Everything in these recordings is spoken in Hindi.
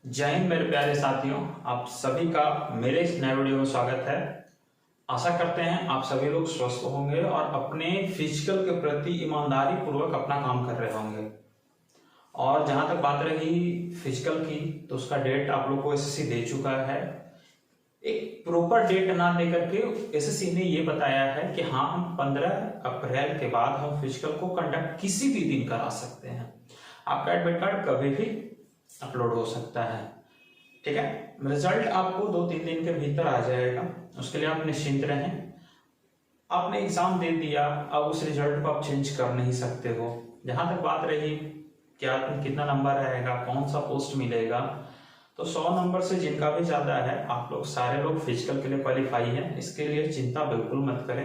जय हिंद मेरे प्यारे साथियों, आप सभी का मेरे इस नए वीडियो में स्वागत है। आशा करते हैं आप सभी लोग स्वस्थ होंगे और अपने फिजिकल के प्रति ईमानदारी पूर्वक अपना काम कर रहे होंगे। और जहां तक बात रही फिजिकल की, तो उसका डेट आप लोग को एसएससी दे चुका है। एक प्रॉपर डेट ना दे करके एसएससी ने ये बताया है कि हाँ, हम 15 अप्रैल के बाद हम फिजिकल को कंडक्ट किसी भी दिन करा सकते हैं। आपका एडमिट कार्ड कभी भी अपलोड हो सकता है। ठीक है, रिजल्ट आपको 2-3 दिन के भीतर आ जाएगा, उसके लिए आप निश्चिंत रहें। आपने एग्जाम दे दिया, अब उस रिजल्ट को आप चेंज कर नहीं सकते हो। जहां तक बात रही क्या कितना नंबर आएगा, कौन सा पोस्ट मिलेगा, तो 100 नंबर से जिनका भी ज्यादा है, आप लोग सारे लोग फिजिकल के लिए क्वालिफाई हैं। इसके लिए चिंता बिल्कुल मत करें।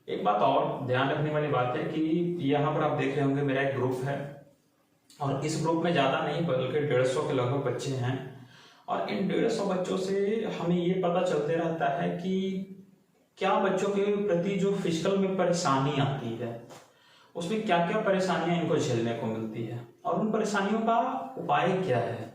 एक बात और ध्यान रखने वाली बात है कि यहाँ पर आप देख रहे होंगे मेरा एक ग्रुप है, और इस ग्रुप में ज्यादा नहीं बल्कि 150 के लगभग बच्चे हैं। और इन 150 बच्चों से हमें ये पता चलते रहता है कि क्या बच्चों के प्रति जो फिजिकल में परेशानी आती है, उसमें क्या क्या परेशानियां इनको झेलने को मिलती है और उन परेशानियों का उपाय क्या है।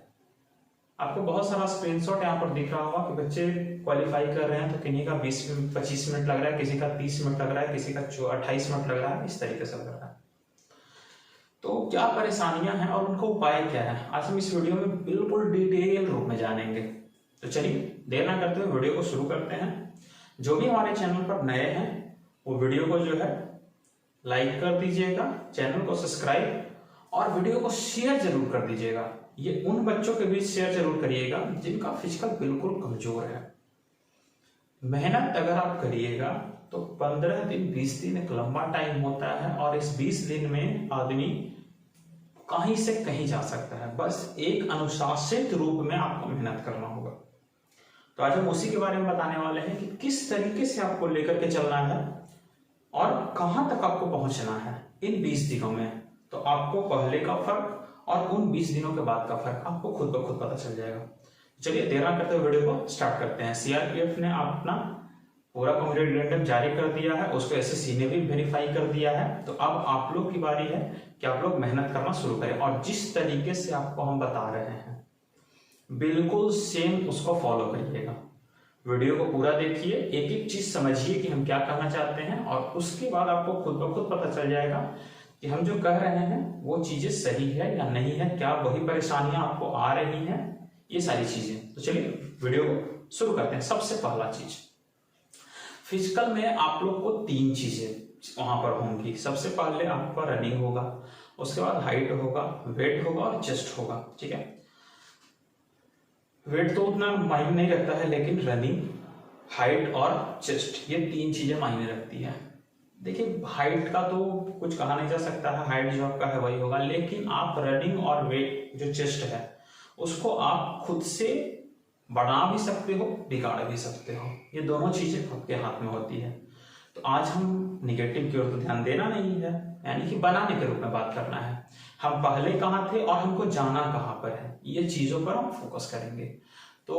आपको बहुत सारा स्क्रीनशॉट यहाँ पर दिख रहा होगा कि बच्चे क्वालिफाई कर रहे हैं, तो किन्हीं का 20-25 मिनट लग रहा है, किसी का 30 मिनट लग रहा है, किसी का 28 मिनट लग रहा है, इस तरीके से लग रहा है। तो क्या परेशानियां हैं और उनका उपाय क्या है, आज हम इस वीडियो में बिल्कुल डिटेल रूप में जानेंगे। तो चलिए देर ना करते हुए वीडियो को शुरू करते हैं। जो भी हमारे चैनल पर नए हैं वो वीडियो को जो है लाइक कर दीजिएगा, चैनल को सब्सक्राइब और वीडियो को शेयर जरूर कर दीजिएगा। ये उन बच्चों के बीच शेयर जरूर करिएगा जिनका फिजिकल बिल्कुल कमजोर है। मेहनत अगर आप करिएगा तो 15 दिन 20 दिन एक लंबा टाइम होता है, और इस 20 दिन में आदमी कहीं से कहीं जा सकता है। बस एक अनुशासित रूप में आपको मेहनत करना होगा। तो आज हम उसी के बारे में बताने वाले हैं कि किस तरीके से आपको लेकर के चलना है और कहां तक आपको पहुंचना है इन 20 दिनों में। तो आपको पहले का फर्क और उन 20 दिनों के बाद का फर्क आपको खुद ब खुद पता चल जाएगा। चलिए देर ना करते हुए वीडियो को स्टार्ट करते हैं। सीआरपीएफ ने अपना पूरा कॉम्पिटेटिव एडेंडम जारी कर दिया है, उसको एसएससी ने भी वेरीफाई कर दिया है। तो अब आप लोग की बारी है कि आप लोग मेहनत करना शुरू करें, और जिस तरीके से आपको हम बता रहे हैं बिल्कुल सेम उसको फॉलो करिएगा। वीडियो को पूरा देखिए, एक एक चीज समझिए कि हम क्या कहना चाहते हैं, और उसके बाद आपको खुद ब खुद पता चल जाएगा कि हम जो कह रहे हैं वो चीजें सही है या नहीं है, क्या वही परेशानियां आपको आ रही हैं, ये सारी चीजें। तो चलिए वीडियो को शुरू करते हैं। सबसे पहला चीज, फिजिकल में आप लोग को 3 चीजें वहां पर होंगी। सबसे पहले आपका रनिंग होगा, उसके बाद हाइट होगा, वेट होगा और चेस्ट होगा। ठीक है, वेट तो उतना मायने नहीं रखता है, लेकिन रनिंग, हाइट और चेस्ट ये 3 चीजें मायने रखती है। देखिए हाइट का तो कुछ कहा नहीं जा सकता है, हाइट जो आपका है वही होगा, लेकिन आप रनिंग और वेट जो चेस्ट है उसको आप खुद से बढ़ा भी सकते हो, बिगाड़ भी सकते हो। ये दोनों चीजें आपके हाथ में होती है। तो आज हम निगेटिव की ओर तो ध्यान देना नहीं है, यानी कि बनाने के रूप में बात करना है। हम पहले कहाँ थे और हमको जाना कहाँ पर है, ये चीजों पर हम फोकस करेंगे। तो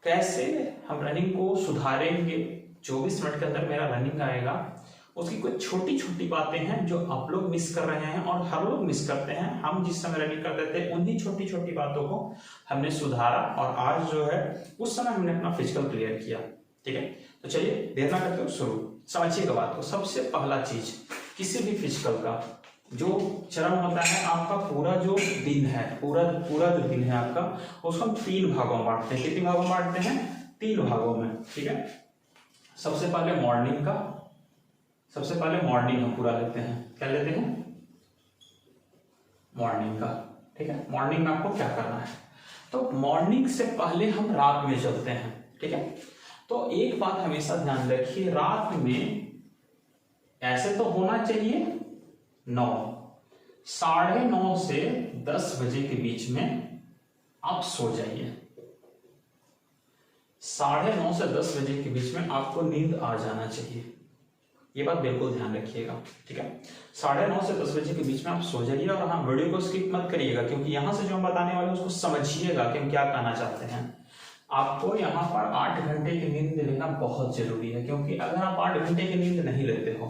कैसे हम रनिंग को सुधारेंगे, 24 मिनट के अंदर मेरा रनिंग आएगा, उसकी कुछ छोटी छोटी बातें हैं जो आप लोग मिस कर रहे हैं और हर लोग मिस करते हैं। हम जिस समय रनिंग करते थे उन्हीं छोटी छोटी बातों को हमने सुधारा, और आज जो है उस समय हमने अपना फिजिकल क्लियर किया। ठीक है, तो चलिए देर ना करते हुए शुरू समझिएगा बात को। सबसे पहला चीज, किसी भी फिजिकल का जो चरण होता है, आपका पूरा जो दिन है, पूरा जो दिन है आपका, उसको हम 3 भागों में बांटते हैं। कितने भागों में बांटते हैं? 3 भागों में। ठीक है, सबसे पहले मॉर्निंग हम पूरा लेते हैं। क्या लेते हैं? मॉर्निंग का। ठीक है, मॉर्निंग में आपको क्या करना है, तो मॉर्निंग से पहले हम रात में चलते हैं। ठीक है, तो एक बात हमेशा ध्यान रखिए, रात में ऐसे तो होना चाहिए 9:30 से 10 बजे के बीच में आप सो जाइए। 9:30 से 10 बजे के बीच में आपको नींद आ जाना चाहिए, ये बात बिल्कुल ध्यान रखिएगा। ठीक है, 9:30 से 10 बजे के बीच में आप सो जाइए। और हाँ, वीडियो को स्किप मत करिएगा, क्योंकि यहां से जो हम बताने वाले हैं उसको समझिएगा कि हम क्या कहना चाहते हैं। आपको यहाँ पर 8 घंटे की नींद लेना बहुत जरूरी है, क्योंकि अगर आप 8 घंटे की नींद नहीं लेते हो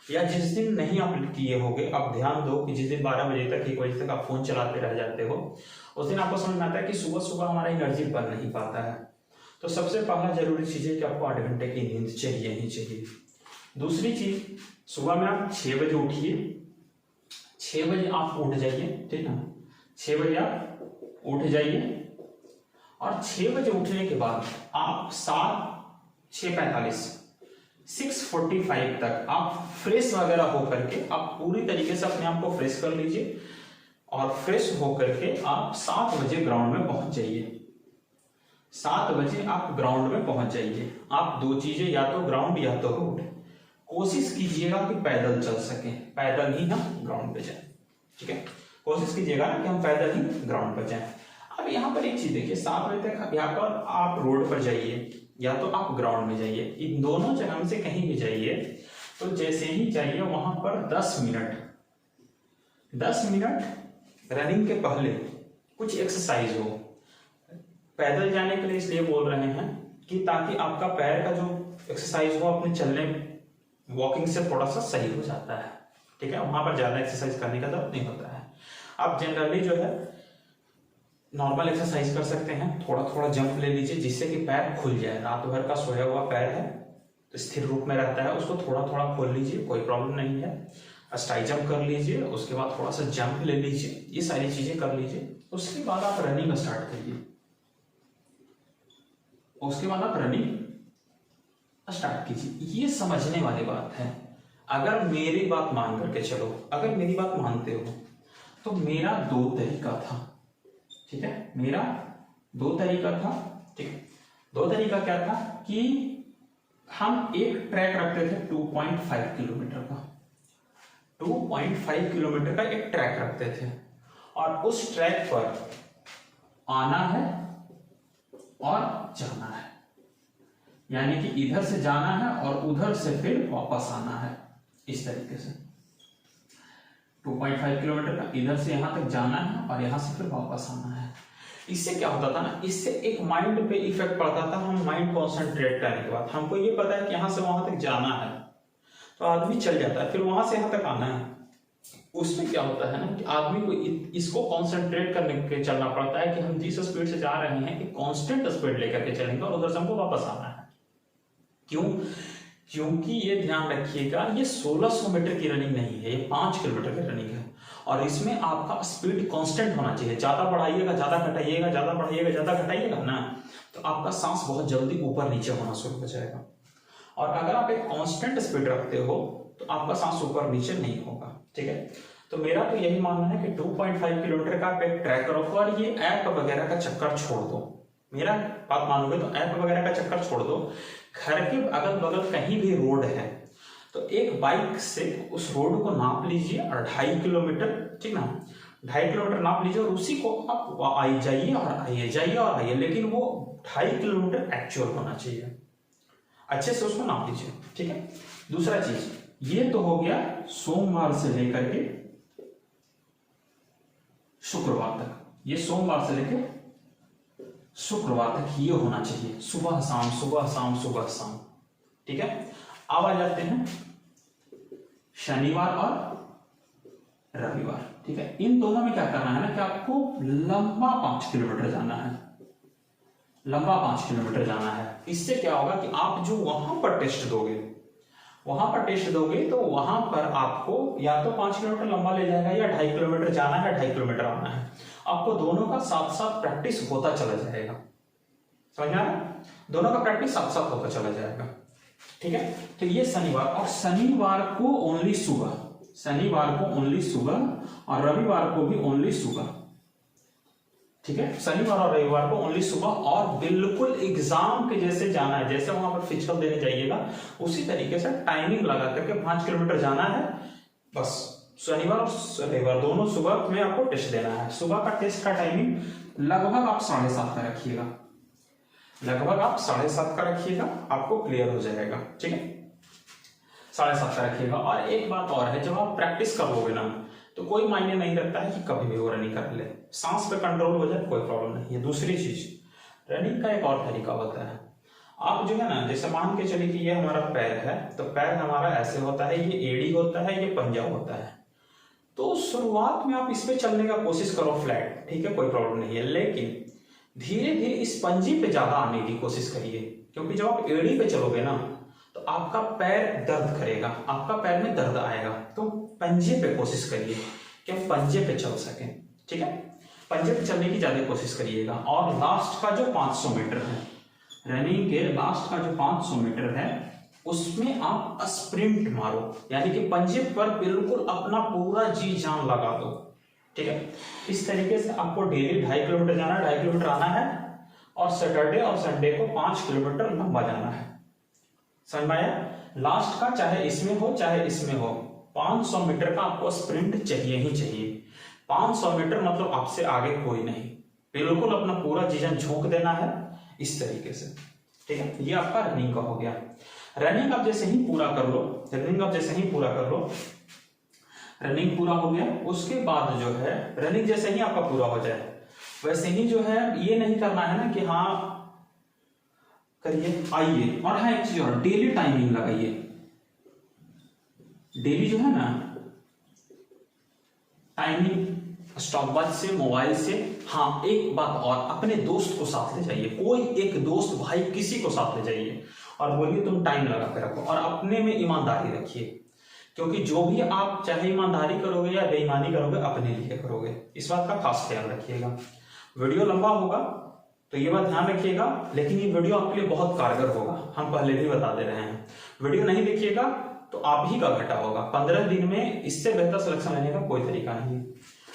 या जिस दिन नहीं आप किए होगे, आप ध्यान दो कि जिस दिन 12 बजे तक 1 बजे तक आप फोन चलाते रह जाते हो, उस दिन आपको समझ में आता है कि सुबह सुबह हमारा एनर्जी बन नहीं पाता है। तो सबसे पहला जरूरी चीज है कि आपको 8 घंटे की नींद चाहिए ही चाहिए। दूसरी चीज, सुबह में आप 6 बजे उठिए, 6 बजे आप उठ जाइए, ठीक ना, 6 बजे आप उठ जाइए और 6 बजे उठने के बाद आप 6:45 तक आप फ्रेश वगैरह होकर के आप पूरी तरीके से अपने आप को फ्रेश कर लीजिए और फ्रेश होकर के आप 7 बजे ग्राउंड में पहुंच जाइए। 7 बजे आप ग्राउंड में पहुंच जाइए। आप दो चीजें, या तो ग्राउंड या तो रोड, कोशिश कीजिएगा कि पैदल चल सके, पैदल ही हम ग्राउंड पे जाए, ठीक है। कोशिश कीजिएगा ना कि हम पैदल ही ग्राउंड पर जाएं। अब यहाँ पर एक चीज देखिए, 7 बजे तक यहाँ पर आप रोड पर जाइए या तो आप ग्राउंड में जाइए, इन दोनों जगह में से कहीं भी जाइए। तो जैसे ही जाइए वहां पर 10 मिनट रनिंग के पहले कुछ एक्सरसाइज हो। पैदल जाने के लिए इसलिए बोल रहे हैं कि ताकि आपका पैर का जो एक्सरसाइज हो अपने चलने वॉकिंग से थोड़ा सा सही हो जाता है, ठीक है। वहां पर ज्यादा एक्सरसाइज करने का जरूरत नहीं होता है। आप जनरली जो है नॉर्मल एक्सरसाइज कर सकते हैं, थोड़ा थोड़ा जंप ले लीजिए जिससे कि पैर खुल जाए। रात भर का सोया हुआ पैर है तो स्थिर रूप में रहता है, उसको थोड़ा थोड़ा खोल लीजिए, कोई प्रॉब्लम नहीं है। स्टाई जंप कर लीजिए, उसके बाद थोड़ा सा जंप ले लीजिए, ये सारी चीजें कर लीजिए। उसके बाद आप रनिंग स्टार्ट करिए, उसके बाद आप रनिंग स्टार्ट कीजिए। ये समझने वाली बात है। अगर मेरी बात मान करके चलो, अगर मेरी बात मानते हो तो मेरा 2 तरीका था, ठीक है। मेरा 2 तरीका था, ठीक है। 2 तरीका क्या था कि हम एक ट्रैक रखते थे 2.5 किलोमीटर का, 2.5 किलोमीटर का एक ट्रैक रखते थे और उस ट्रैक पर आना है और जाना है, यानी कि इधर से जाना है और उधर से फिर वापस आना है। इस तरीके से 2.5 किलोमीटर का इधर से यहां तक जाना है और यहां से फिर वापस आना है। इससे क्या होता था ना, इससे एक माइंड पे इफेक्ट पड़ता था। हम माइंड कॉन्सेंट्रेट करने के बाद हमको ये पता है कि यहां से वहां तक जाना है तो आदमी चल जाता है, फिर वहां से यहां तक आना है। उसमें क्या होता है ना कि आदमी को इसको कॉन्सेंट्रेट करने के चलना पड़ता है कि हम जिस स्पीड से जा रहे हैं एक कांस्टेंट स्पीड लेकर के चलेंगे और उधर से हमको वापस आना है। क्यों? क्योंकि ये ध्यान रखिएगा, ये 1600 मीटर की रनिंग नहीं है, ये 5 किलोमीटर की रनिंग है और इसमें आपका स्पीड कांस्टेंट होना चाहिए। ज्यादा बढ़ाइएगा, ज्यादा घटाइएगा, ज्यादा बढ़ाइएगा, ज्यादा घटाइएगा ना तो आपका सांस बहुत जल्दी ऊपर नीचे होना शुरू हो जाएगा। और अगर आप एक कांस्टेंट स्पीड रखते हो तो आपका सांस ऊपर नीचे नहीं होगा, ठीक है। तो मेरा तो यही मानना है कि 2.5 किलोमीटर का आप एक ट्रैक रखो और ये ऐप वगैरह का चक्कर छोड़ दो। मेरा बात मानोगे तो ऐप वगैरह का चक्कर छोड़ दो। घर के अगल बगल कहीं भी रोड है तो एक बाइक से उस रोड को नाप लीजिए और 2.5 किलोमीटर, ठीक ना, 2.5 किलोमीटर नाप लीजिए और उसी को आप आई जाइए और आइए, जाइए और आइए, लेकिन वो 2.5 किलोमीटर एक्चुअल होना चाहिए। अच्छे से उसको नाप लीजिए, ठीक है। दूसरा चीज, ये तो हो गया सोमवार से लेकर के शुक्रवार तक। ये सोमवार से लेकर शुक्रवार तक ये होना चाहिए, सुबह शाम सुबह शाम सुबह शाम, ठीक है। अब आ जाते हैं शनिवार और रविवार, ठीक है। इन दोनों में क्या करना है ना कि आपको लंबा 5 किलोमीटर जाना है, लंबा 5 किलोमीटर जाना है। इससे क्या होगा कि आप जो वहां पर टेस्ट दोगे, तो वहां पर आपको या तो 5 किलोमीटर लंबा ले जाएगा या 2.5 किलोमीटर जाना है, 2.5 किलोमीटर आना है। आपको दोनों का साथ साथ प्रैक्टिस होता चला जाएगा, समझ में आ रहा है? दोनों का प्रैक्टिस साथ साथ होता चला जाएगा, ठीक है। तो ये शनिवार, और शनिवार को ओनली सुबह, शनिवार को ओनली सुबह और रविवार को भी ओनली सुबह, ठीक है। शनिवार और रविवार को ओनली सुबह और बिल्कुल एग्जाम के जैसे जाना है, जैसे वहां पर फिजिकल देने जाइएगा उसी तरीके से टाइमिंग लगा करके 5 किलोमीटर जाना है बस। शनिवार और रविवार दोनों सुबह में आपको टेस्ट देना है। सुबह का टेस्ट का टाइमिंग लगभग आप 7:30 का रखिएगा, लगभग आप 7:30 का रखिएगा, आपको क्लियर हो जाएगा, ठीक है। 7:30 का रखिएगा। और एक बात और है, जब आप प्रैक्टिस कर लोगे ना तो कोई मायने नहीं रखता है कि कभी भी वो रनिंग कर ले, सांस पे कंट्रोल हो जाए कोई प्रॉब्लम नहीं है। दूसरी चीज, रनिंग का एक और तरीका होता है। आप जो है ना, जैसे मान के चलिए कि ये हमारा पैर है, तो पैर हमारा ऐसे होता है, ये एड़ी होता है, ये पंजा होता है। तो शुरुआत में आप इस पे चलने का कोशिश करो फ्लैट, ठीक है, कोई प्रॉब्लम नहीं है, लेकिन धीरे धीरे इस पंजे पे ज्यादा आने की कोशिश करिए, क्योंकि जब आप एड़ी पे चलोगे ना तो आपका पैर दर्द करेगा, आपका पैर में दर्द आएगा। तो पंजे पे कोशिश करिए कि आप पंजे पे चल सकें, ठीक है, पंजे पे चलने की ज्यादा कोशिश करिएगा। और लास्ट का जो 500 मीटर है, रनिंग के लास्ट का जो 500 मीटर है, उसमें आप स्प्रिंट मारो, यानी कि पंजे पर बिल्कुल अपना पूरा जी जान लगा दो, ठीक है। इस तरीके से आपको डेली 2.5 किलोमीटर जाना है, 2.5 किलोमीटर आना है, और सैटरडे और संडे को 5 किलोमीटर लंबा जाना है। समझ में आया? लास्ट का चाहे इसमें हो चाहे इसमें हो, 500 मीटर का आपको स्प्रिंट चाहिए ही चाहिए। 500 मीटर मतलब आपसे आगे कोई नहीं, बिल्कुल अपना पूरा जी जान झोंक देना है इस तरीके से, ठीक है। ये आपका रनिंग का हो गया। रनिंग आप जैसे ही पूरा कर लो, रनिंग आप जैसे ही पूरा कर लो, रनिंग पूरा हो गया, उसके बाद जो है रनिंग जैसे ही आपका पूरा हो जाए, वैसे ही जो है ये नहीं करना है ना कि हाँ करिए आइए। और हाँ एक चीज और, डेली टाइमिंग लगाइए, डेली जो है ना टाइमिंग स्टॉपवॉच से, मोबाइल से। हाँ एक बात और, अपने दोस्त को साथ ले जाइए, कोई एक दोस्त भाई किसी को साथ ले जाइए और बोलिए तुम टाइम लगा के रखो, और अपने में ईमानदारी रखिए, क्योंकि जो भी आप चाहे ईमानदारी करोगे या बेईमानी करोगे अपने लिए करोगे, इस बात का खास ख्याल रखिएगा। वीडियो लंबा होगा तो ये बात ध्यान रखिएगा, लेकिन ये वीडियो आपके लिए बहुत कारगर होगा, हम पहले भी बता दे रहे हैं। वीडियो नहीं देखिएगा तो आप ही का घाटा होगा। 15 दिन में इससे बेहतर सिलेक्शन लेने का कोई तरीका नहीं है।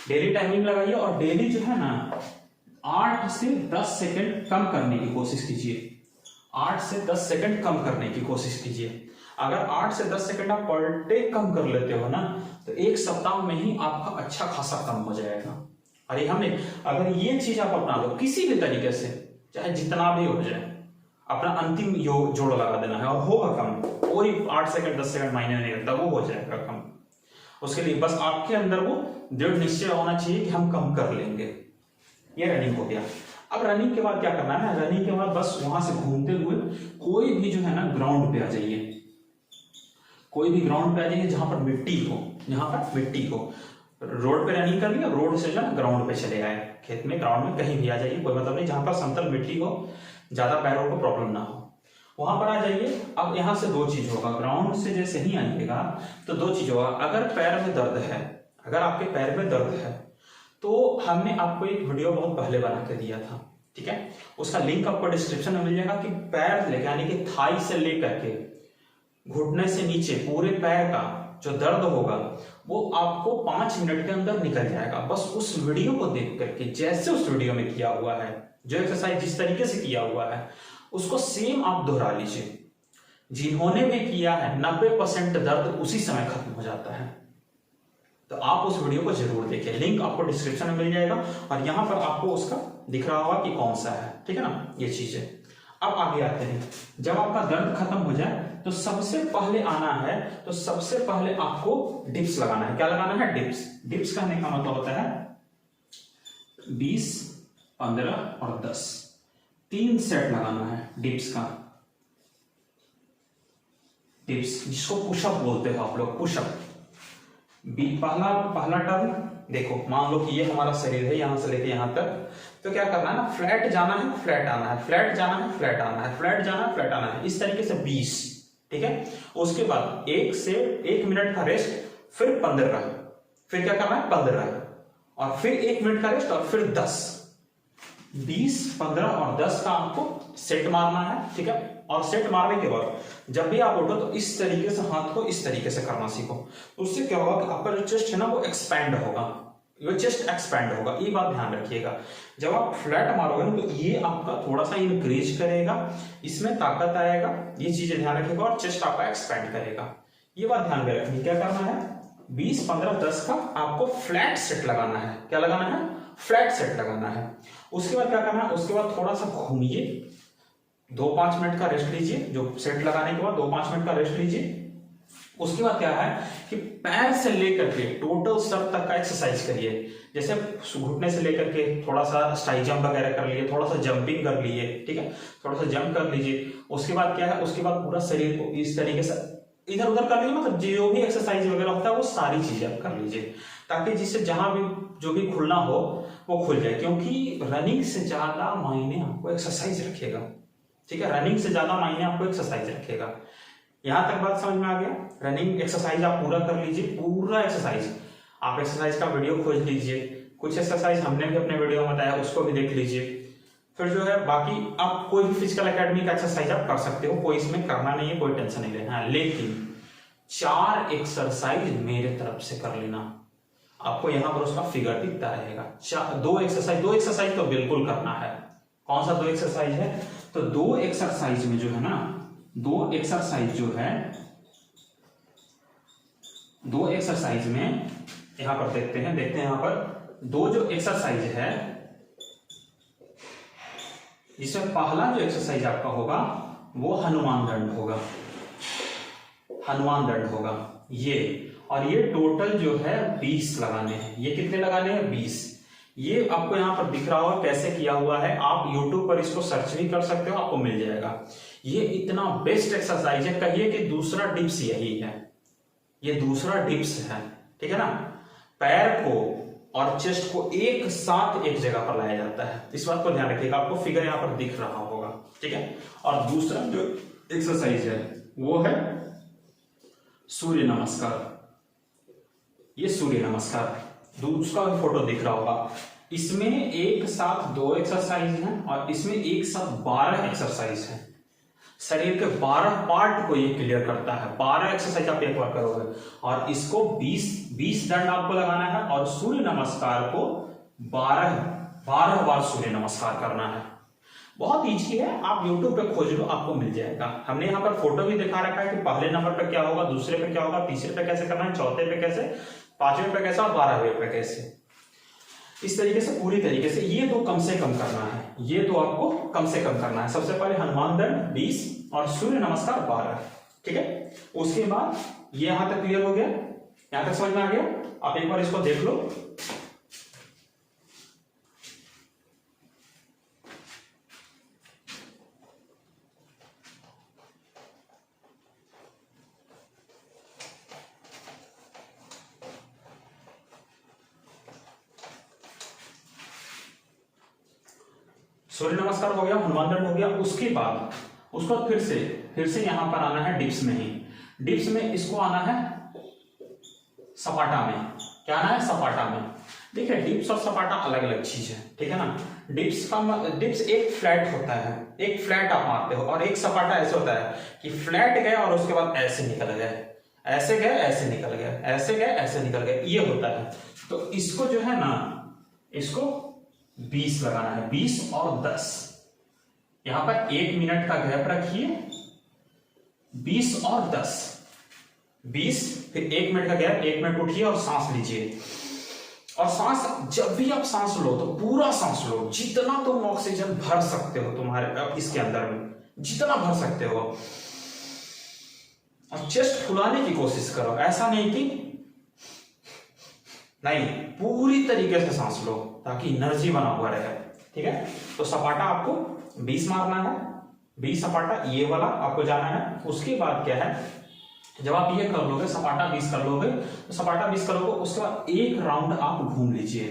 डेली टाइमिंग लगाइए और डेली जो है ना 8 से 10 सेकंड कम करने की कोशिश कीजिए, 8 से 10 सेकंड कम करने की कोशिश कीजिए। अगर 8 से 10 सेकंड आप पर डे कम कर लेते हो ना, तो एक सप्ताह में ही आपका अच्छा खासा कम हो जाएगा। अरे हमने अगर ये चीज आप अपना लो किसी भी तरीके से, चाहे जितना भी हो जाए, अपना अंतिम योग जोड़ लगा देना है और होगा कम। और 8 सेकंड 10 सेकंड मायने नहीं रखता, वो हो जाएगा कम। उसके लिए बस आपके अंदर वो दृढ़ निश्चय होना चाहिए कि हम कम कर लेंगे। ये रनिंग हो गया। अब रनिंग के बाद क्या करना है ना, रनिंग के बाद बस वहां से घूमते हुए कोई भी जो है ना ग्राउंड पे आ जाइए, कोई भी ग्राउंड पे आ जाइए जहां पर मिट्टी हो, जहां पर मिट्टी हो। रोड पे रनिंग कर लिया, रोड से जो है ग्राउंड पे चले आए, खेत में ग्राउंड में कहीं भी आ जाइए, कोई मतलब नहीं, जहां पर समतल मिट्टी हो, ज्यादा पैरों को प्रॉब्लम ना हो, वहां पर आ जाइए। अब यहां से 2 चीज होगा, ग्राउंड से जैसे ही आइएगा तो 2 चीज होगा। अगर पैर में दर्द है, अगर आपके पैर में दर्द है, तो हमने आपको एक वीडियो बहुत पहले बना के दिया था, ठीक है, उसका लिंक आपको डिस्क्रिप्शन में मिल जाएगा कि पैर लेके यानी कि थाई से लेकर के घुटने से नीचे पूरे पैर का जो दर्द होगा वो आपको 5 मिनट के अंदर निकल जाएगा। बस उस वीडियो को देख करके, जैसे उस वीडियो में किया हुआ है, जो एक्सरसाइज जिस तरीके से किया हुआ है, उसको सेम आप दोहरा लीजिए। जिन्होंने भी किया है 90% दर्द उसी समय खत्म हो जाता है। तो आप उस वीडियो को जरूर देखिए, लिंक आपको डिस्क्रिप्शन में मिल जाएगा और यहां पर आपको उसका दिख रहा होगा कि कौन सा है, ठीक है ना, ये चीज है। अब आगे आते हैं, जब आपका दर्द खत्म हो जाए तो सबसे पहले आना है, तो सबसे पहले आपको डिप्स लगाना है। क्या लगाना है? डिप्स। डिप्स कहने का मतलब होता है 20, 15 और 10, 3 सेट लगाना है डिप्स का। डिप्स जिसको पुशअप बोलते हो आप लोग, पुशअप। पहला टर्न देखो, मान लो कि ये हमारा शरीर है यहां से लेके यहां तक, तो क्या करना है ना, फ्लैट जाना है, फ्लैट आना है, फ्लैट जाना है, फ्लैट आना है, फ्लैट जाना है, फ्लैट आना है, इस तरीके से 20, ठीक है। उसके बाद 1 मिनट का रेस्ट, फिर 15, फिर क्या करना है 15, और फिर 1 मिनट का रेस्ट, और फिर 10। 20, 15 और 10 का आपको सेट मारना है, ठीक है। और सेट मारने के बाद जब भी आप उठो तो इस तरीके से हाथ को इस तरीके से करना सीखो। तो उससे क्या होगा कि आपका जो चेस्ट है ना वो एक्सपैंड होगा, वो चेस्ट एक्सपैंड होगा। ये बात ध्यान रखिएगा। जब आप फ्लैट मारोगे ना तो ये आपका थोड़ा सा इंक्रीज करेगा, इसमें ताकत आएगा, ये चीजें ध्यान रखिएगा, और चेस्ट आपका एक्सपैंड करेगा। ये बात ध्यान में रखनी। क्या करना है, 20, 15, 10 का आपको फ्लैट सेट लगाना है। क्या लगाना है? फ्लैट सेट लगाना है। उसके बाद क्या करना है, उसके बाद थोड़ा सा घूमिए, 2-5 मिनट का रेस्ट लीजिए। जो सेट लगाने के बाद 2-5 मिनट का रेस्ट लीजिए। उसके बाद क्या है कि पैर से लेकर के टोटल सर तक का एक्सरसाइज करिए। जैसे घुटने से लेकर के थोड़ा सा स्टाई जंप वगैरह कर लिए, थोड़ा सा जंपिंग कर लिए, ठीक है, थोड़ा सा जंप कर लीजिए। उसके बाद क्या है, उसके बाद पूरा शरीर को इस तरीके से इधर उधर कर लीजिए, मतलब जो भी एक्सरसाइज वगैरह होता है वो सारी चीजें आप कर लीजिए, ताकि जिससे जहां भी जो भी खुलना हो वो खुल जाए। क्योंकि रनिंग से ज्यादा मायने आपको एक्सरसाइज रखेगा, ठीक है, रनिंग से ज्यादा मायने आपको एक्सरसाइज रखेगा। यहां तक बात समझ में आ गया। रनिंग एक्सरसाइज आप पूरा कर लीजिए, पूरा एक्सरसाइज आप एक्सरसाइज का वीडियो खोज लीजिए। कुछ एक्सरसाइज हमने भी अपने वीडियो में बताया, उसको भी देख लीजिए। फिर जो है बाकी आप कोई भी फिजिकल एकेडमी का एक्सरसाइज आप कर सकते हो, कोई इसमें करना नहीं है, कोई टेंशन नहीं लेना है। लेकिन 4 एक्सरसाइज मेरे तरफ से कर लेना, आपको यहां पर उसका फिगर दिखता रहेगा। 2 एक्सरसाइज तो बिल्कुल करना है। कौन सा 2 एक्सरसाइज है, तो 2 एक्सरसाइज में जो है ना, 2 एक्सरसाइज जो है, 2 एक्सरसाइज में यहां पर देखते हैं यहां पर 2 जो एक्सरसाइज है, जिसमें पहला जो एक्सरसाइज आपका होगा वो हनुमान दंड होगा, हनुमान दंड होगा ये। और ये टोटल जो है 20 लगाने हैं। ये कितने लगाने हैं, 20। ये आपको यहां पर दिख रहा होगा कैसे किया हुआ है, आप YouTube पर इसको सर्च भी कर सकते हो, आपको मिल जाएगा। ये इतना बेस्ट एक्सरसाइज है, कहिए कि दूसरा डिप्स यही है, ये दूसरा डिप्स है, ठीक है ना। पैर को और चेस्ट को एक साथ एक जगह पर लाया जाता है, इस बात को ध्यान रखिएगा। आपको फिगर यहां पर दिख रहा होगा, ठीक है। और दूसरा जो एक्सरसाइज है वो है सूर्य नमस्कार। ये सूर्य नमस्कार, उसका भी फोटो दिख रहा होगा। इसमें एक साथ 2 एक्सरसाइज हैं और इसमें एक साथ 12 एक्सरसाइज हैं। शरीर के 12 पार्ट को ये क्लियर करता है। 12 एक्सरसाइज आप एक बार करोगे और इसको 20 दंड आपको लगाना है। और सूर्य नमस्कार को 12 बार सूर्य नमस्कार करना है। बहुत इजी है, आप YouTube पे खोज लो, आपको मिल जाएगा। हमने यहाँ पर फोटो भी दिखा रखा है कि पहले नंबर पे क्या होगा, दूसरे पे क्या होगा, तीसरे पे कैसे करना है, चौथे पे कैसे, 5वें पे कैसे और 12वें पे कैसे। इस तरीके से पूरी तरीके से ये 2 कम से कम करना है, ये 2 आपको कम से कम करना है। सबसे पहले हनुमान दंड 20 और सूर्य नमस्कार 12, ठीक है। उसके बाद ये यहां तक क्लियर हो गया, यहां तक समझ में आ गया। आप एक बार इसको देख लो। सूर्य नमस्कार हो गया, हनुमान दंड हो गया। उसके बाद फिर से यहां पर आना है डिप्स में ही। डिप्स में इसको आना है सपाटा में। क्या आना है, सपाटा में। देखिए डिप्स और सपाटा अलग अलग चीज है, ठीक है ना। डिप्स एक फ्लैट होता है, एक फ्लैट आप मारते हो, और एक सपाटा ऐसे होता है कि फ्लैट गए और उसके बाद ऐसे निकल गए, ऐसे गए ऐसे निकल गए, ऐसे गए ऐसे निकल गए, ये होता है। तो इसको जो है ना, इसको 20 लगाना है, 20 और 10। यहां पर 1 मिनट का गैप रखिए, 20 और 10, 20 फिर 1 मिनट का गैप, 1 मिनट उठिए और सांस लीजिए। और सांस, जब भी आप सांस लो तो पूरा सांस लो, जितना तुम ऑक्सीजन भर सकते हो तुम्हारे इसके अंदर में, जितना भर सकते हो। और चेस्ट फुलाने की कोशिश करो, ऐसा नहीं कि नहीं, पूरी तरीके से सांस लो ताकि एनर्जी बना हुआ रहे, ठीक है। तो सपाटा आपको 20 मारना है, 20 सपाटा ये वाला आपको जाना है। उसके बाद क्या है, जब आप ये कर लोगे, सपाटा 20 कर लोगे, तो सपाटा 20 करोगे, उसके बाद 1 राउंड आप घूम लीजिए।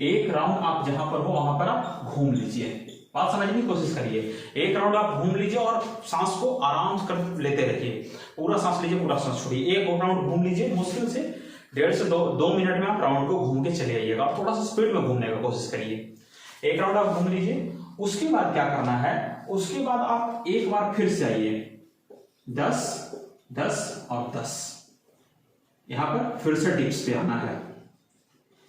1 राउंड आप जहां पर हो वहां पर आप घूम लीजिए। बात समझने की कोशिश करिए। 1 राउंड आप घूम लीजिए और सांस को आराम कर लेते रहिए। पूरा सांस लीजिए, पूरा सांस छोड़िए। 1 राउंड घूम लीजिए, मुश्किल से 1.5 से 2 मिनट में आप राउंड को घूम के चले आइएगा। आप थोड़ा सा स्पीड में घूमने का कोशिश करिए। 1 राउंड आप घूम लीजिए। उसके बाद क्या करना है, उसके बाद आप एक बार फिर से आइए, 10, 10 और 10। यहां पर फिर से डिप्स पे आना है,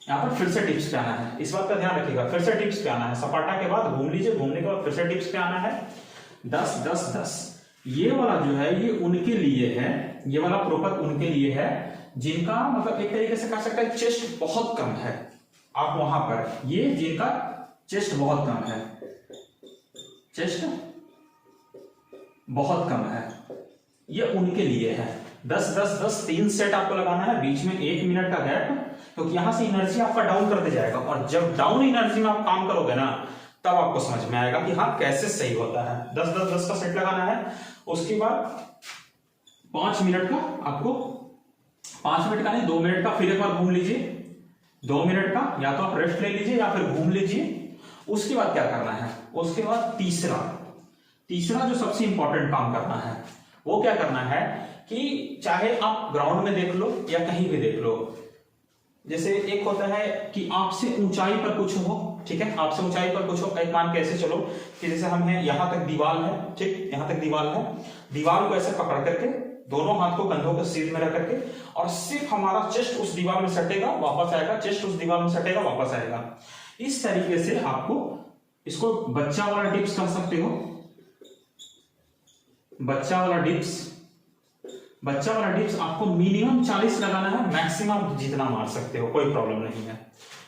यहां पर फिर से डिप्स पे आना है। इस बात का ध्यान रखिएगा, फिर से डिप्स पे आना है। सपाटा के बाद घूम लीजिए, घूमने के बाद फिर से डिप्स पे आना है। 10, 10, 10। ये वाला जो है ये उनके लिए है, ये वाला प्रॉपर उनके लिए है जिनका मतलब एक तरीके से कह सकते हैं चेस्ट बहुत कम है। आप वहां पर, ये जिनका चेस्ट बहुत कम है, चेस्ट बहुत कम है, ये उनके लिए है। 10 10 10 3 सेट आपको लगाना है, बीच में 1 मिनट का गैप, क्योंकि यहां से एनर्जी आपका डाउन करते जाएगा, और जब डाउन एनर्जी में आप काम करोगे ना तब आपको समझ में आएगा कि हाँ कैसे सही होता है। 10 10 10 का सेट लगाना है। उसके बाद 5 मिनट का आपको, 5 मिनट का नहीं 2 मिनट का फिर एक बार घूम लीजिए, 2 मिनट का या तो आप रेस्ट ले लीजिए या फिर घूम लीजिए। उसके बाद क्या करना है, उसके बाद तीसरा जो सबसे इंपॉर्टेंट काम करना है वो क्या करना है कि चाहे आप ग्राउंड में देख लो या कहीं भी देख लो, जैसे एक होता है कि आपसे ऊंचाई पर कुछ हो, ठीक है, आपसे ऊंचाई पर कुछ हो, एक मान के ऐसे चलो कि जैसे हम हैं, यहां तक दीवार है, ठीक, यहां तक दीवार है, दीवार को ऐसे पकड़ करके दोनों हाथ को कंधों के सीध में रख करके, और सिर्फ हमारा चेस्ट उस दीवार में सटेगा वापस आएगा, चेस्ट उस दीवार में सटेगा वापस आएगा। इस तरीके से आपको इसको बच्चा वाला डिप्स कर सकते हो, बच्चा वाला डिप्स आपको मिनिमम 40 लगाना है, मैक्सिमम जितना मार सकते हो, कोई प्रॉब्लम नहीं है।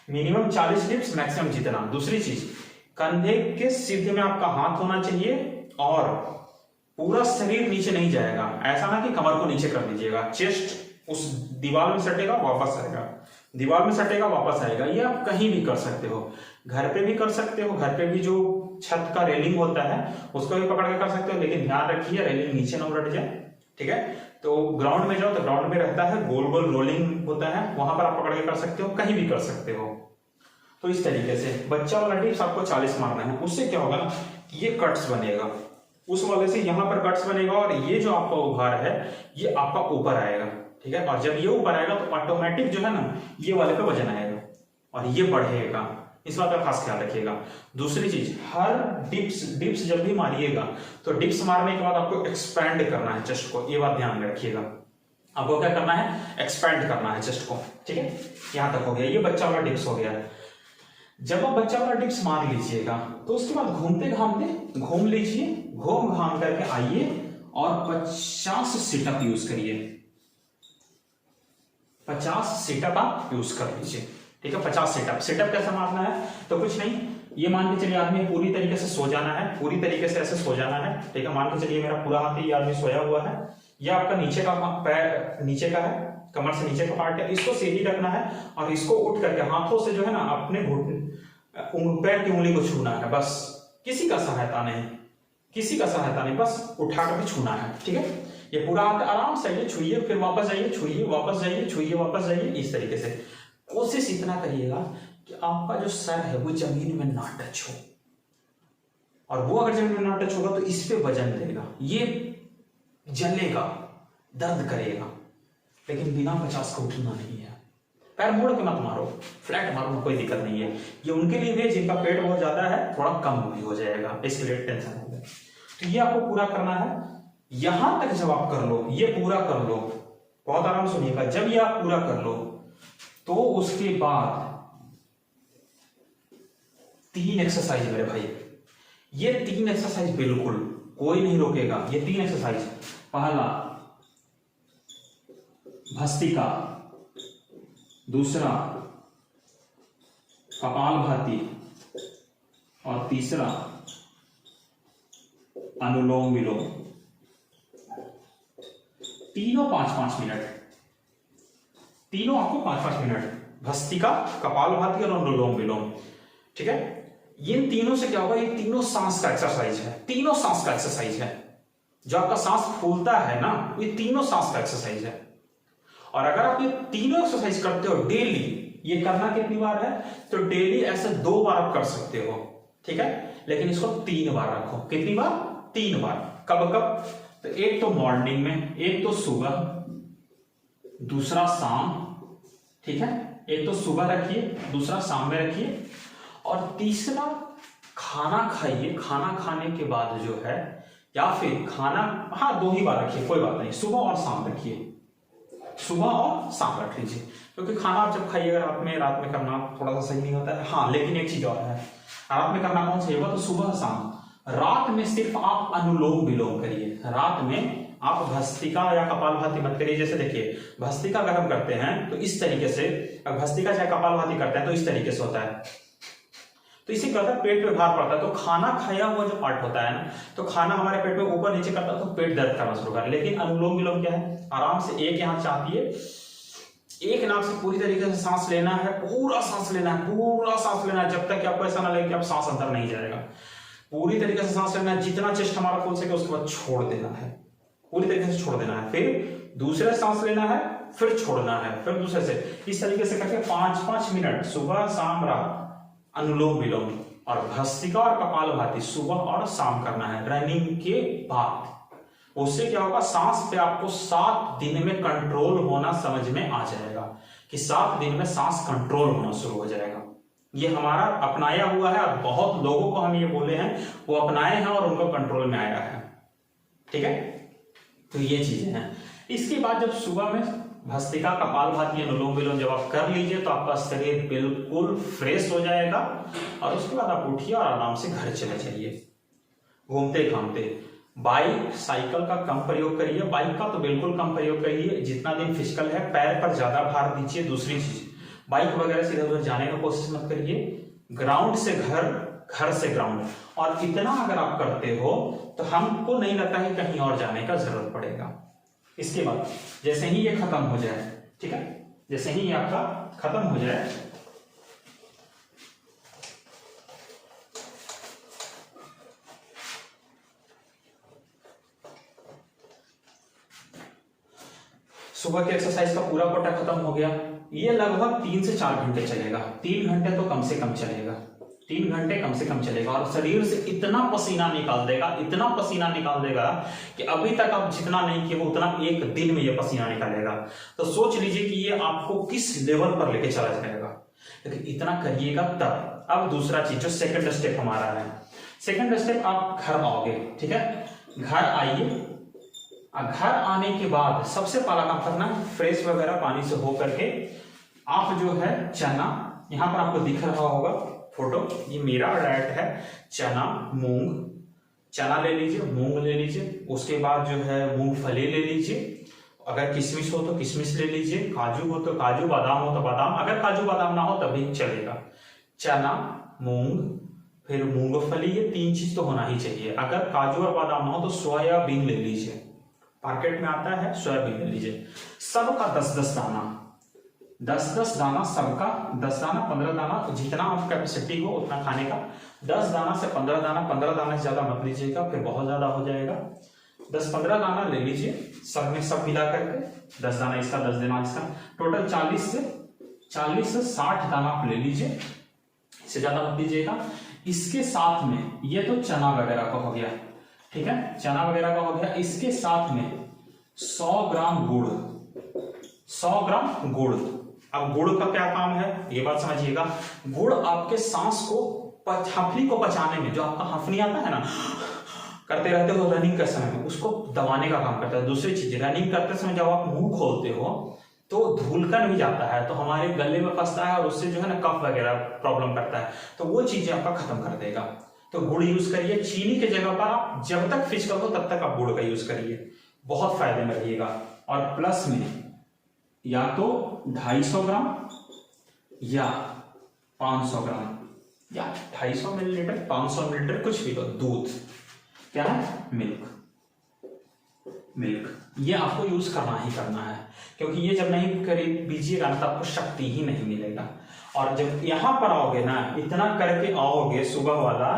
मिनिमम 40 डिप्स, मैक्सिमम जितना। दूसरी चीज, कंधे के सीधे में आपका हाथ होना चाहिए और पूरा शरीर नीचे नहीं जाएगा, ऐसा ना कि कमर को नीचे कर दीजिएगा, चेस्ट उस दीवार में सटेगा वापस आएगा, दीवार में सटेगा वापस आएगा। ये आप कहीं भी कर सकते हो, घर पे भी कर सकते हो, घर पे भी जो छत का रेलिंग होता है उसको भी पकड़ के कर सकते हो, लेकिन ध्यान रखिए रेलिंग नीचे ना उलट जाए, ठीक है। तो ग्राउंड में जाओ तो ग्राउंड में रहता है, गोल गोल रोलिंग होता है, वहां पर आप पकड़ के कर सकते हो, कहीं भी कर सकते हो। तो इस तरीके से बच्चा वाला डिप्स आपको 40 मारना है। उससे क्या होगा ना, ये कट्स बनेगा, उस वाले से यहां पर कट्स बनेगा, और ये जो आपका उभार है ये आपका ऊपर आएगा, ठीक है। और जब ये ऊपर आएगा तो ऑटोमेटिक जो है ना ये वाले पे वजन आएगा और ये बढ़ेगा, इस बात का खास ख्याल रखिएगा। दूसरी चीज, हर डिप्स जब भी मारिएगा तो डिप्स मारने के बाद आपको एक्सपैंड करना है चेस्ट को, ये बात ध्यान में रखिएगा। आपको क्या करना है, एक्सपैंड करना है चेस्ट को, ठीक है। यहां तक हो गया, ये बच्चा वाला डिप्स हो गया। जब आप बच्चा वाला डिप्स मार लीजिएगा तो उसके बाद घूमते घामते घूम लीजिए, घूम घाम करके आइए और 50 सिटअप यूज करिए, 50 सिटअप आप यूज कर लीजिए, ठीक है। 50 सिटअप कैसे मारना है, तो कुछ नहीं, ये मान के चलिए आदमी पूरी तरीके से सो जाना है, पूरी तरीके से ऐसे सो जाना है, ठीक है। मान के चलिए मेरा पूरा हाथ ये आदमी सोया हुआ है, ये आपका नीचे का पैर नीचे का है, कमर से नीचे का पार्ट है, इसको सीधी रखना है और इसको उठ करके हाथों से जो है ना अपने पैर की उंगली को छूना है, बस किसी का सहायता नहीं, बस उठा करके छूना है, ठीक है। ये पूरा हाथ आराम से ये छूइए, फिर वापस जाइए, छूइए वापस जाइए, छूइए वापस जाइए, इस तरीके से। कोशिश इतना करिएगा कि आपका जो सर है वो जमीन में ना टच हो, और वो अगर जमीन में ना टच होगा तो इस पे वजन देगा, ये जलेगा, दर्द करेगा, लेकिन बिना 50 का उठना नहीं है। पैर मोड़ के मत मारो, फ्लैट मारो, कोई दिक्कत नहीं है। ये उनके लिए भी जिनका पेट बहुत ज्यादा है, थोड़ा कम भी हो जाएगा, इसके लिए टेंशन हो गया। तो ये आपको पूरा करना है, यहां तक जब आप कर लो, ये पूरा कर लो, बहुत आराम सुनिएगा। जब ये आप पूरा कर लो तो उसके बाद 3 एक्सरसाइज मेरे भाई, ये 3 एक्सरसाइज बिल्कुल कोई नहीं रोकेगा। ये 3 एक्सरसाइज, पहला भस्त्रिका, दूसरा कपालभाति और तीसरा अनुलोम विलोम। तीनों 5-5 मिनट, तीनों आपको 5-5 मिनट, भस्त्रिका, कपालभाति और अनुलोम विलोम, ठीक है। इन तीनों से क्या होगा, ये तीनों सांस का एक्सरसाइज है, तीनों सांस का एक्सरसाइज है। जो आपका सांस फूलता है ना, ये तीनों सांस का एक्सरसाइज है। और अगर आप ये तीनों एक्सरसाइज करते हो डेली, ये करना कितनी बार है, तो डेली ऐसे 2 बार आप कर सकते हो, ठीक है। लेकिन इसको 3 बार रखो। कितनी बार, 3 बार। कब कब, तो एक तो मॉर्निंग में, एक तो सुबह, दूसरा शाम, ठीक है। एक तो सुबह रखिए, दूसरा शाम में रखिए, और तीसरा खाना खाइए, खाना खाने के बाद जो है, या फिर खाना, हाँ 2 ही बार रखिए, कोई बात नहीं, सुबह और शाम रखिए, सुबह और शाम रख लीजिए। क्योंकि खाना आप जब खाइएगा रात में करना थोड़ा सा सही नहीं होता है। हाँ, लेकिन एक चीज और है, रात में करना कौन सही होगा, तो सुबह शाम। रात में सिर्फ आप अनुलोम विलोम करिए, रात में आप भस्त्रिका या कपालभाति मत करिए। जैसे देखिए, भस्त्रिका अगर हम करते हैं तो इस तरीके से, भस्त्रिका चाहे कपालभाति करते हैं तो इस तरीके से होता है। तो इसे क्या होता है, पेट पे भार पड़ता है। तो खाना खाया हुआ जो पार्ट होता है ना, तो खाना हमारे पेट में ऊपर नीचे करता है तो पेट दर्द करना शुरू कर। लेकिन अनुलोम विलोम क्या है, आराम से एक यहाँ चाहती है, एक नाक से पूरी तरीके से सांस लेना है, पूरा सांस लेना है, पूरा सांस लेना है, जब तक कि आपको ऐसा ना लगे कि आप सांस अंदर नहीं जाएगा। पूरी तरीके से सांस लेना है, जितना चेस्ट हमारा खोल सके उसके बाद छोड़ देना है, पूरी तरीके से छोड़ देना है। फिर दूसरे सांस लेना है, फिर छोड़ना है, फिर दूसरे से, इस तरीके से करके 5-5 मिनट सुबह शाम रात अनुलोम विलोम और भस्त्रिका और कपालभाति सुबह और शाम करना है रनिंग के बाद। उससे क्या होगा, सांस पे आपको 7 दिन में कंट्रोल होना समझ में आ जाएगा कि 7 दिन में सांस कंट्रोल होना शुरू हो जाएगा। ये हमारा अपनाया हुआ है और बहुत लोगों को हम ये बोले हैं, वो अपनाए हैं और उनको कंट्रोल में आया है। ठीक है, तो ये चीजें हैं। इसके बाद जब सुबह में भस्त्रिका कपालभाति अनुलोम विलोम जब आप कर लीजिए तो आपका शरीर बिल्कुल फ्रेश हो जाएगा और उसके बाद आप उठिए और आराम से घर चले जाइए घूमते घामते। बाइक साइकिल का कम प्रयोग करिए, बाइक का तो बिल्कुल कम प्रयोग करिए। जितना दिन फिजिकल है पैर पर ज्यादा भार दीजिए। दूसरी चीज, बाइक वगैरह से इधर उधर जाने की कोशिश मत करिए। ग्राउंड से घर, घर से ग्राउंड, और इतना अगर आप करते हो तो हमको नहीं लगता है कहीं और जाने का जरूरत पड़ेगा। इसके बाद जैसे ही ये खत्म हो जाए, ठीक है, जैसे ही ये आपका खत्म हो जाए, सुबह के एक्सरसाइज का पूरा कोटा खत्म हो गया। ये लगभग 3 से 4 घंटे चलेगा। 3 घंटे तो कम से कम चलेगा, 3 घंटे कम से कम चलेगा और शरीर से इतना पसीना निकाल देगा, इतना पसीना निकाल देगा कि अभी तक आप जितना नहीं किए हो उतना एक दिन में ये पसीना निकालेगा। तो सोच लीजिए कि ये आपको किस लेवल पर लेके चला जाएगा। लेकिन इतना करिएगा तब। अब दूसरा चीज जो सेकंड स्टेप हमारा है, सेकंड स्टेप आप घर आओगे, ठीक है, घर आइए। घर आने के बाद सबसे पहला काम करना है, फ्रेश वगैरह पानी से हो करके आप जो है चना, यहां पर आपको दिख रहा होगा फोटो, ये मेरा डाइट है। चना, मूंग, चना ले लीजिए, मूंग ले लीजिए, उसके बाद जो है मूंगफली ले लीजिए, अगर किशमिश हो तो किशमिश ले लीजिए, काजू हो तो काजू, बादाम हो तो बादाम, अगर काजू बादाम ना हो तभी चलेगा। चना, मूंग, फिर मूंगफली, ये 3 चीज तो होना ही चाहिए। अगर काजू और बादाम ना हो तो सोयाबीन ले लीजिए, मार्केट में आता है, सोयाबीन ले लीजिए। सबका 10-10 दाना, 10-10 दाना सबका, 10 दाना 15 दाना, जितना आप कैपेसिटी हो उतना खाने का। 10 दाना से 15 दाना, 15 दाना से ज्यादा मत लीजिएगा, फिर बहुत ज्यादा हो जाएगा। 10-15 दाना ले लीजिए, सब में सब मिला करके 10 दाना इसका, 10 दाना इसका, टोटल 40 से 60 दाना आप ले लीजिए, इससे ज्यादा मत लीजिएगा। इसके साथ में ये तो चना वगैरह का हो गया, ठीक है, चना वगैरह का हो गया। इसके साथ में 100 ग्राम गुड़, 100 ग्राम गुड़। अब गुड़ का क्या काम है ये बात समझिएगा। गुड़ आपके सांस को, हफनी को बचाने में, जो आपका हफनी आता है ना, करते रहते हो रनिंग के समय में, उसको दबाने का काम करता है। दूसरी चीज, रनिंग करते समय जब आप मुंह खोलते हो तो धूलकन भी जाता है, तो हमारे गले में फंसता है और उससे जो है ना कफ वगैरह प्रॉब्लम करता है, तो वो चीजें आपका खत्म कर देगा। तो गुड़ यूज करिए। चीनी की जगह पर आप जब तक फिजिकल हो तब तक आप गुड़ का यूज करिए, बहुत फायदे में रहिएगा। और प्लस में या तो 250 ग्राम या 500 ग्राम या 250 मिलीलीटर, 500 मिलीलीटर, कुछ भी, तो दूध, क्या है, मिल्क, ये आपको यूज करना ही करना है, क्योंकि ये जब नहीं पीजिएगा तब आपको शक्ति ही नहीं मिलेगा। और जब यहां पर आओगे ना, इतना करके आओगे सुबह वाला,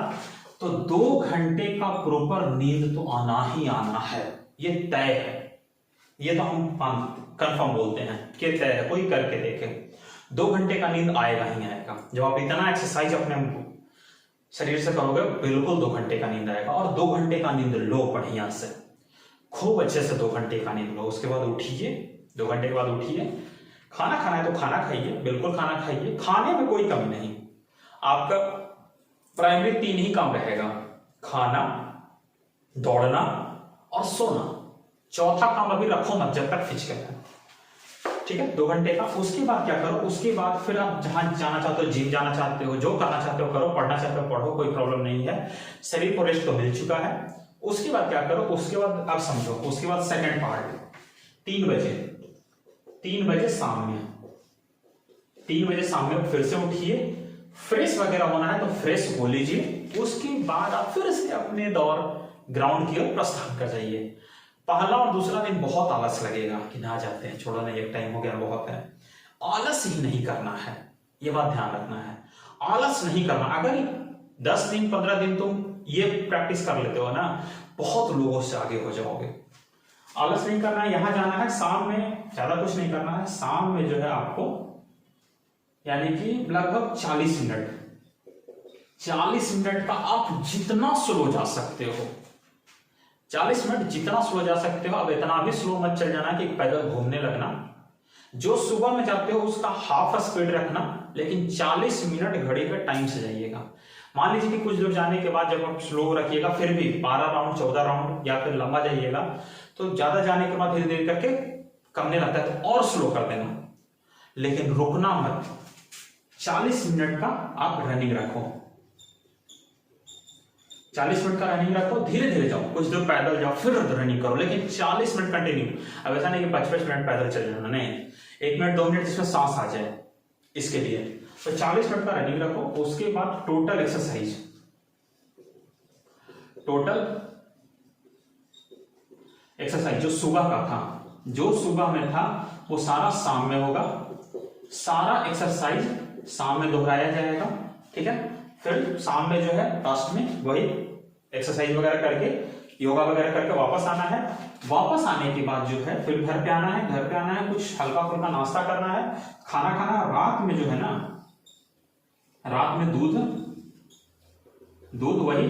तो 2 घंटे का प्रॉपर नींद तो आना ही आना है, ये तय है। ये तो हम कंफर्म बोलते हैं कि तय है, कोई करके देखे, 2 घंटे का नींद आएगा ही आएगा। जब आप इतना एक्सरसाइज अपने शरीर से करोगे, बिल्कुल 2 घंटे का नींद आएगा। और 2 घंटे का नींद लो बढ़िया से, खूब अच्छे से 2 घंटे का नींद लो। उसके बाद उठिए, 2 घंटे के बाद उठिए, खाना खाना है तो खाना खाइए, बिल्कुल खाना खाइए, खाने में कोई कमी नहीं। आपका प्राइमरी 3 ही काम रहेगा, खाना, दौड़ना और सोना। चौथा काम अभी रखो मत जब तक फिजिकल है, ठीक है, 2 घंटे का। उसके बाद क्या करो, उसके बाद फिर आप जहां जाना चाहते हो, जिम जाना चाहते हो, जो करना चाहते हो करो, पढ़ना चाहते हो पढ़ो, कोई प्रॉब्लम नहीं है, शरीर को रेस्ट तो मिल चुका है। उसके बाद क्या करो, उसके बाद आप समझो, उसके बाद सेकंड पार्ट 3 बजे शाम में, 3 बजे शाम में फिर से उठिए, फ्रेश वगैरह होना है तो फ्रेश हो लीजिए, उसके बाद आप फिर से अपने दौर ग्राउंड की ओर प्रस्थान कर जाइए। पहला और दूसरा दिन बहुत आलस लगेगा कि ना जाते हैं, छोड़ो ना, एक टाइम हो गया, बहुत है। आलस ही नहीं करना है, ये बात ध्यान रखना है, आलस नहीं करना। अगर 10 दिन 15 दिन तुम ये प्रैक्टिस कर लेते हो ना, बहुत लोगों से आगे हो जाओगे। आलस नहीं करना है, यहां जाना है, शाम में ज्यादा कुछ नहीं करना है, शाम में जो है आपको यानी कि लगभग 40 मिनट का आप जितना स्लो जा सकते हो, 40 मिनट जितना स्लो जा सकते हो। अब इतना भी स्लो मत चल जाना कि पैदल घूमने लगना। जो सुबह में जाते हो उसका हाफ स्पीड रखना, लेकिन 40 मिनट घड़ी के टाइम से जाइएगा। मान लीजिए कि कुछ दूर जाने के बाद जब आप स्लो रखिएगा, फिर भी 12 राउंड 14 राउंड या फिर लंबा जाइएगा, तो ज्यादा जाने के बाद धीरे धीरे करके कमने लगता है, तो और स्लो कर देना, लेकिन रुकना मत। 40 मिनट का आप रनिंग रखो, 40 मिनट का रनिंग रखो, धीरे धीरे जाओ, कुछ दूर पैदल जाओ, फिर रनिंग करो, लेकिन 40 मिनट कंटिन्यू। अब ऐसा नहीं कि 25 मिनट पैदल चल जाना, नहीं, 1 मिनट 2 मिनट जिसमें सांस आ जाए, इसके लिए तो 40 मिनट का रनिंग रखो। उसके बाद टोटल एक्सरसाइज, जो सुबह का था, जो सुबह में था वो सारा शाम में होगा, सारा एक्सरसाइज शाम में दोहराया जाएगा, ठीक है। फिर शाम में जो है लास्ट में वही एक्सरसाइज वगैरह करके, योगा वगैरह करके वापस आना है। वापस आने के बाद जो है फिर घर पे आना है, कुछ हल्का फुल्का नाश्ता करना है, खाना खाना। रात में जो है ना, रात में दूध वही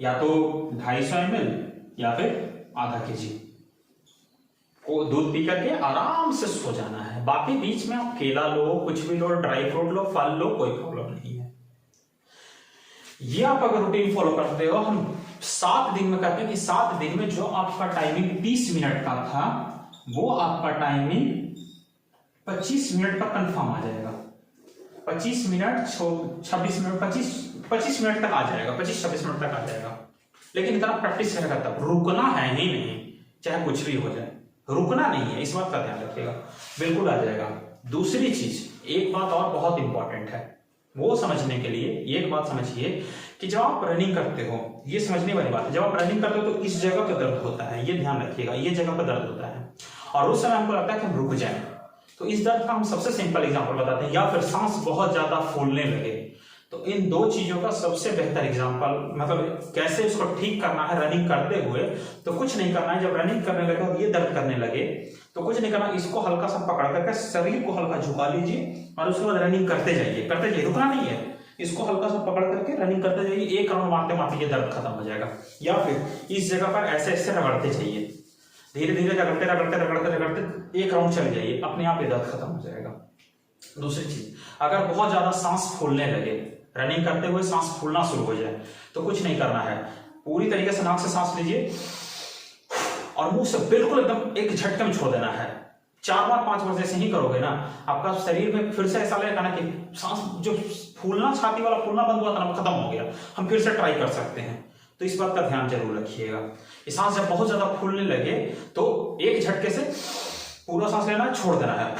या तो 250 ml या फिर आधा kg को दूध पी करके आराम से सो जाना है। बाकी बीच में आप केला लो, कुछ भी लो, ड्राई फ्रूट लो, फल लो, कोई प्रॉब्लम नहीं है। ये आप अगर रूटीन फॉलो करते हो, हम 7 दिन में करते हैं कि 7 दिन में जो आपका टाइमिंग 30 मिनट का था, वो आपका टाइमिंग 25 मिनट का कंफर्म आ जाएगा। 25 मिनट 26 मिनट 25 मिनट तक आ जाएगा, 25-26 मिनट तक आ जाएगा। लेकिन इतना प्रैक्टिस रहेगा तब, रुकना है ही नहीं, चाहे कुछ भी हो जाए, रुकना नहीं है, इस बात का ध्यान रखिएगा, बिल्कुल आ जाएगा। दूसरी चीज, एक बात और बहुत इंपॉर्टेंट है, वो समझने के लिए एक बात समझिए कि जब आप रनिंग करते हो, ये समझने वाली बात है, जब आप रनिंग करते हो तो इस जगह पर दर्द होता है, ये ध्यान रखिएगा, ये जगह पर दर्द होता है, और उस समय हमको लगता है कि हम रुक जाएं। तो इस दर्द का हम सबसे सिंपल एग्जांपल बताते हैं, या फिर सांस बहुत ज्यादा फूलने लगे, तो इन दो चीजों का सबसे बेहतर एग्जांपल, मतलब कैसे इसको ठीक करना है रनिंग करते हुए। तो कुछ नहीं करना है, जब रनिंग करने लगे और ये दर्द करने लगे तो कुछ नहीं करना, इसको हल्का सा पकड़ करके शरीर को हल्का झुका लीजिए और उसके बाद रनिंग करते जाइए, रुकना नहीं है, इसको हल्का सा पकड़ करके रनिंग करते जाइए। 1 राउंड मारते मारते ये दर्द खत्म हो जाएगा। या फिर इस जगह पर ऐसे ऐसे रगड़ते जाइए, धीरे धीरे रगड़ते 1 राउंड चल जाइए, अपने आप ये दर्द खत्म हो जाएगा। दूसरी चीज, अगर बहुत ज्यादा सांस फूलने लगे, रनिंग करते हुए सांस फूलना शुरू हो जाए, तो कुछ नहीं करना है, पूरी तरीके से नाक से सांस लीजिए और मुंह से बिल्कुल एकदम एक झटके में छोड़ देना है। 4 बार 5 बार जैसे ही करोगे ना, आपका शरीर में फिर से ऐसा लगेगा ना कि सांस जो फूलना, छाती वाला फूलना बंद हुआ था ना, खत्म हो गया, हम फिर से ट्राई कर सकते हैं। तो इस बात का ध्यान जरूर रखिएगा। सांस जब बहुत ज्यादा फूलने लगे तो एक झटके से पूरा सांस लेना है, छोड़ देना है,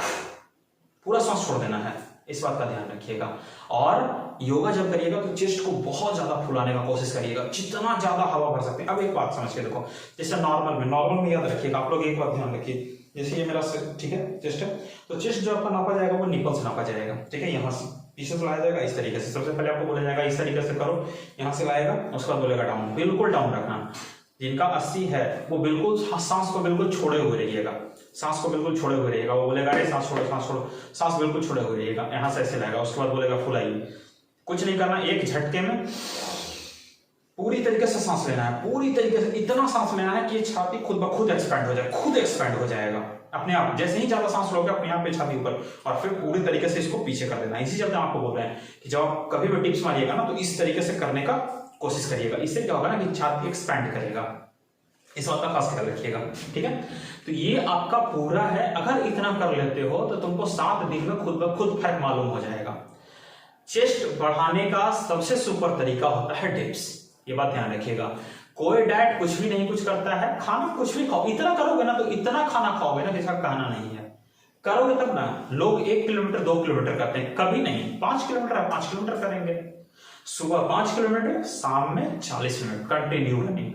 पूरा सांस छोड़ देना है, इस बात का ध्यान रखिएगा। और योगा जब करिएगा तो चेस्ट को बहुत ज्यादा फुलाने का कोशिश करिएगा, जितना ज्यादा हवा भर सकते हैं। अब एक बात समझ के देखो, जैसे नॉर्मल में याद रखिएगा, आप लोग एक बात ध्यान रखिए, जैसे ये मेरा ठीक है चेस्ट है, तो चेस्ट जो आपका नापा जाएगा वो निपल से नापा जाएगा, ठीक है। यहाँ से पीछे से लाया जाएगा इस तरीके से, सबसे पहले आपको बोला जाएगा इस तरीके से करो, यहाँ से लाएगा, उसके बाद बोलेगा डाउन, बिल्कुल डाउन रखना। जिनका 80 है वो बिल्कुल सांस को बिल्कुल छोड़े हुए रहिएगा, सांस को बिल्कुल छोड़े हुए रहिएगा। वो बोलेगा अरे सांस छोड़ो, सांस बिल्कुल छोड़े हुए रहिएगा, यहाँ से ऐसे लाएगा, उसके बाद बोलेगा फुलाइए। कुछ नहीं करना, एक झटके में पूरी तरीके से सांस लेना है, पूरी तरीके से इतना सांस लेना है कि छाती खुद ब खुद एक्सपैंड हो जाए, खुद एक्सपैंड हो जाएगा अपने आप। जैसे ही ज्यादा सांस लोगे अपने आप पे छाती ऊपर, और फिर पूरी तरीके से इसको पीछे कर देना। इसी चलते आपको बोल रहे हैं कि जब आप कभी भी टिप्स मारिएगा ना, तो इस तरीके से करने का कोशिश करिएगा। इससे क्या होगा ना कि छाती एक्सपैंड करेगा, इस बात का खास ख्याल रखिएगा, ठीक है। तो ये आपका पूरा है, अगर इतना कर लेते हो तो तुमको 7 दिन में खुद ब खुद फर्क मालूम हो जाएगा। चेस्ट बढ़ाने का सबसे सुपर तरीका होता है डिप्स, ये बात ध्यान रखिएगा। कोई डाइट कुछ भी नहीं कुछ करता है, खाना कुछ भी खाओ, इतना करोगे ना तो इतना खाना खाओगे ना जिसका कहना नहीं है। करोगे तब ना। लोग 1 किलोमीटर 2 किलोमीटर करते हैं, कभी नहीं। 5 किलोमीटर है 5 किलोमीटर करेंगे, सुबह 5 किलोमीटर, शाम में 40 मिनट कंटिन्यू रनिंग।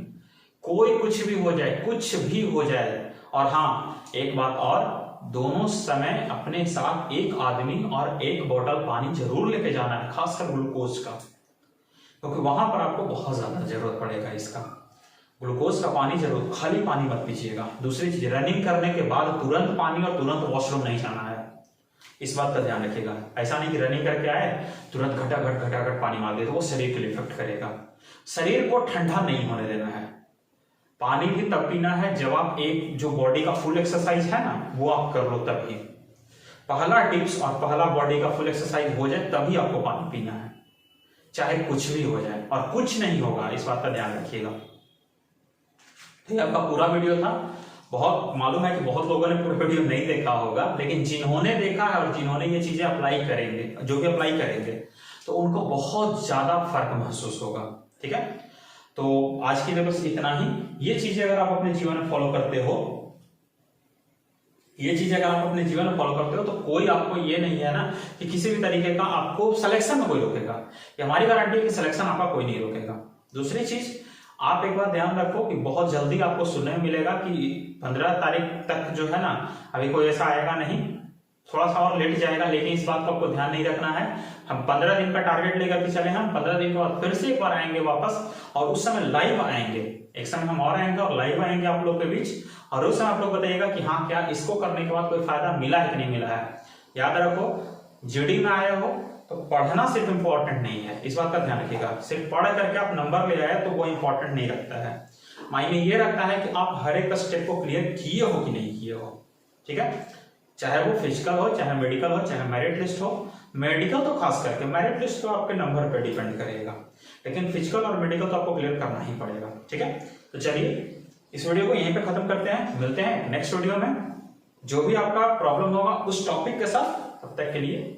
कोई कुछ भी हो जाए, कुछ भी हो जाए। और हाँ, एक बात और, दोनों समय अपने साथ एक आदमी और 1 बोतल पानी जरूर लेके जाना है, खासकर ग्लूकोज का, क्योंकि वहां पर आपको बहुत ज्यादा जरूरत पड़ेगा इसका। ग्लूकोज का पानी जरूर, खाली पानी मत पीजिएगा। दूसरी चीज, रनिंग करने के बाद तुरंत पानी और तुरंत वॉशरूम नहीं जाना है, इस बात का ध्यान रखिएगा। ऐसा नहीं कि रनिंग करके आए तुरंत घटाघट पानी मार दे, तो वो शरीर के लिए इफेक्ट करेगा। शरीर को ठंडा नहीं होने देना है। पानी भी तब पीना है जब आप एक जो बॉडी का फुल एक्सरसाइज है ना, वो आप कर लो तभी। पहला टिप्स और पहला बॉडी का फुल एक्सरसाइज हो जाए तभी आपको पानी पीना है, चाहे कुछ भी हो जाए। और कुछ नहीं होगा, इस बात का ध्यान रखिएगा। ये आपका पूरा वीडियो था। बहुत मालूम है कि बहुत लोगों ने पूरा वीडियो नहीं देखा होगा, लेकिन जिन्होंने देखा है और जिन्होंने ये चीजें अप्लाई करेंगे, जो भी अप्लाई करेंगे, तो उनको बहुत ज्यादा फर्क महसूस होगा। ठीक है, तो आज के लिए बस इतना ही। ये चीजें अगर आप अपने जीवन में फॉलो करते हो, तो कोई आपको ये नहीं है ना कि किसी भी तरीके का आपको सिलेक्शन में कोई रोकेगा। ये हमारी गारंटी है कि सिलेक्शन आपका कोई नहीं रोकेगा। दूसरी चीज, आप एक बात ध्यान रखो कि बहुत जल्दी आपको सुनने में मिलेगा कि 15 तारीख तक जो है ना, अभी कोई ऐसा आएगा नहीं, थोड़ा सा और लेट जाएगा, लेकिन इस बात को आपको ध्यान नहीं रखना है। हम 15 दिन का टारगेट लेकर के चले, हम 15 दिन के बाद फिर से एक बार आएंगे वापस, और उस समय लाइव आएंगे। एक समय हम और आएंगे और लाइव आएंगे आप लोग के बीच, और उस समय आप लोग बताइएगा कि हाँ, क्या इसको करने के बाद कोई फायदा मिला है कि नहीं मिला है। याद रखो, जीडी में आए हो तो पढ़ना सिर्फ इंपॉर्टेंट नहीं है, इस बात का ध्यान रखिएगा। सिर्फ पढ़ करके आप नंबर ले आए तो वो इंपॉर्टेंट नहीं रखता है। मायने ये रखता है कि आप हर एक स्टेप को क्लियर किए हो कि नहीं किए हो। ठीक है, चाहे वो फिजिकल हो, चाहे मेडिकल हो, चाहे मेरिट लिस्ट हो। मेडिकल तो खास करके, मेरिट लिस्ट तो आपके नंबर पे डिपेंड करेगा, लेकिन फिजिकल और मेडिकल तो आपको क्लियर करना ही पड़ेगा। ठीक है, तो चलिए इस वीडियो को यहीं पे खत्म करते हैं। मिलते हैं नेक्स्ट वीडियो में, जो भी आपका प्रॉब्लम होगा उस टॉपिक के साथ। तब तक के लिए